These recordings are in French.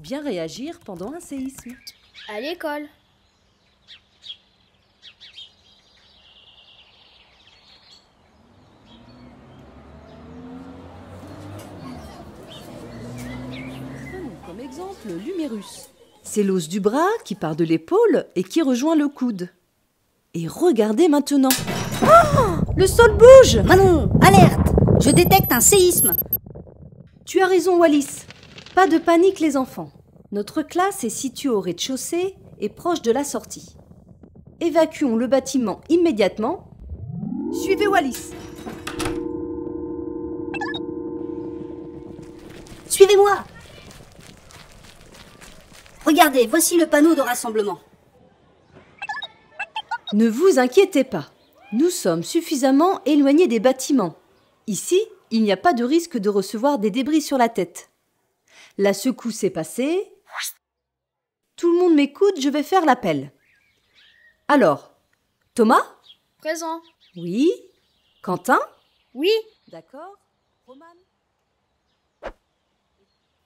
bien réagir pendant un séisme? À l'école. Prenons comme exemple l'humérus. C'est l'os du bras qui part de l'épaule et qui rejoint le coude. Et regardez maintenant. Oh, le sol bouge! Manon, alerte! Je détecte un séisme. Tu as raison, Wallis. Pas de panique, les enfants. Notre classe est située au rez-de-chaussée et proche de la sortie. Évacuons le bâtiment immédiatement. Suivez Wallis. Suivez-moi. Regardez, voici le panneau de rassemblement. Ne vous inquiétez pas. Nous sommes suffisamment éloignés des bâtiments. Ici, il n'y a pas de risque de recevoir des débris sur la tête. La secousse est passée. Tout le monde m'écoute, je vais faire l'appel. Alors, Thomas? Présent. Oui. Quentin? Oui. D'accord. Roman?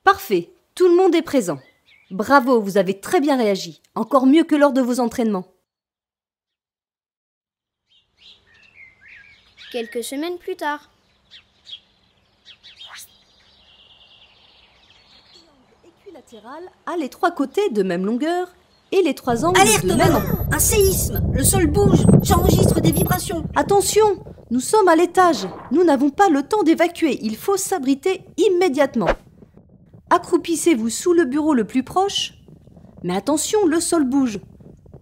Parfait, tout le monde est présent. Bravo, vous avez très bien réagi. Encore mieux que lors de vos entraînements. Quelques semaines plus tard. Équilatéral a les trois côtés de même longueur et les trois angles Alerte, de même... Manon! Un séisme! Le sol bouge! J'enregistre des vibrations! Attention, nous sommes à l'étage. Nous n'avons pas le temps d'évacuer. Il faut s'abriter immédiatement. Accroupissez-vous sous le bureau le plus proche. Mais attention, le sol bouge.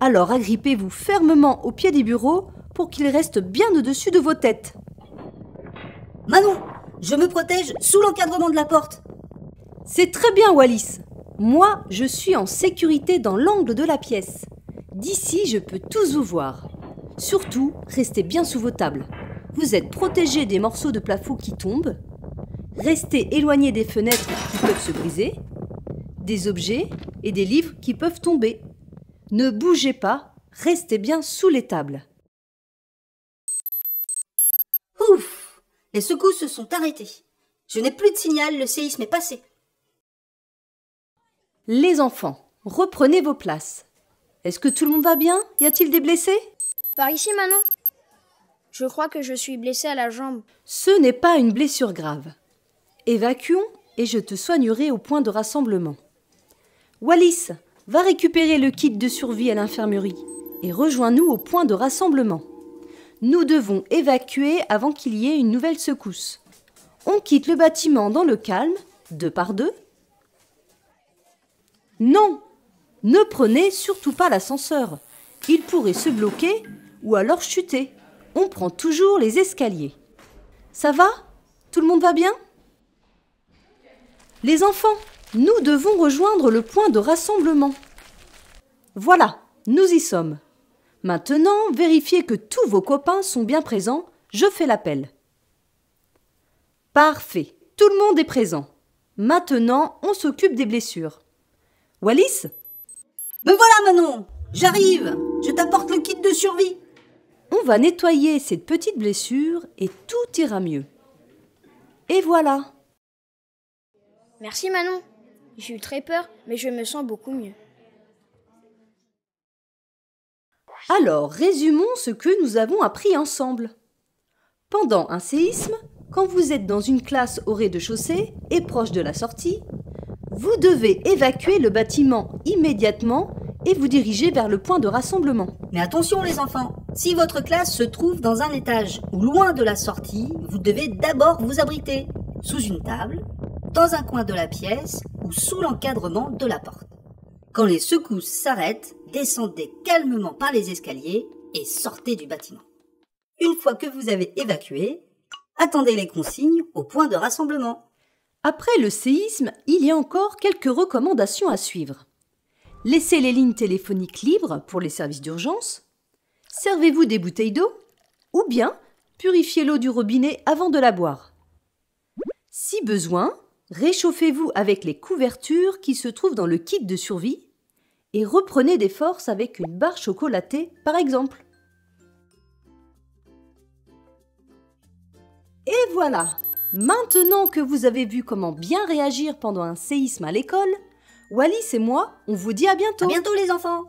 Alors agrippez-vous fermement au pied des bureaux pour qu'ils restent bien au-dessus de vos têtes. Manon, je me protège sous l'encadrement de la porte. C'est très bien, Wallis. Moi, je suis en sécurité dans l'angle de la pièce. D'ici, je peux tous vous voir. Surtout, restez bien sous vos tables. Vous êtes protégés des morceaux de plafond qui tombent. Restez éloignés des fenêtres qui peuvent se briser, des objets et des livres qui peuvent tomber. Ne bougez pas, restez bien sous les tables. Ouf! Les secousses se sont arrêtées. Je n'ai plus de signal, le séisme est passé. Les enfants, reprenez vos places. Est-ce que tout le monde va bien? Y a-t-il des blessés? Par ici, Manon. Je crois que je suis blessée à la jambe. Ce n'est pas une blessure grave. Évacuons et je te soignerai au point de rassemblement. Wallis, va récupérer le kit de survie à l'infirmerie et rejoins-nous au point de rassemblement. Nous devons évacuer avant qu'il y ait une nouvelle secousse. On quitte le bâtiment dans le calme, 2 par 2. Non, ne prenez surtout pas l'ascenseur. Il pourrait se bloquer ou alors chuter. On prend toujours les escaliers. Ça va? Tout le monde va bien? Les enfants, nous devons rejoindre le point de rassemblement. Voilà, nous y sommes. Maintenant, vérifiez que tous vos copains sont bien présents. Je fais l'appel. Parfait, tout le monde est présent. Maintenant, on s'occupe des blessures. Wallis? Me voilà, Manon! J'arrive! Je t'apporte le kit de survie. On va nettoyer cette petite blessure et tout ira mieux. Et voilà. Merci, Manon. J'ai eu très peur, mais je me sens beaucoup mieux. Alors, résumons ce que nous avons appris ensemble. Pendant un séisme, quand vous êtes dans une classe au rez-de-chaussée et proche de la sortie, vous devez évacuer le bâtiment immédiatement et vous diriger vers le point de rassemblement. Mais attention les enfants, si votre classe se trouve dans un étage ou loin de la sortie, vous devez d'abord vous abriter sous une table, dans un coin de la pièce ou sous l'encadrement de la porte. Quand les secousses s'arrêtent, descendez calmement par les escaliers et sortez du bâtiment. Une fois que vous avez évacué, attendez les consignes au point de rassemblement. Après le séisme, il y a encore quelques recommandations à suivre. Laissez les lignes téléphoniques libres pour les services d'urgence. Servez-vous des bouteilles d'eau ou bien purifiez l'eau du robinet avant de la boire. Si besoin, réchauffez-vous avec les couvertures qui se trouvent dans le kit de survie et reprenez des forces avec une barre chocolatée par exemple. Et voilà! Maintenant que vous avez vu comment bien réagir pendant un séisme à l'école, Wallis et moi, on vous dit à bientôt. À bientôt les enfants!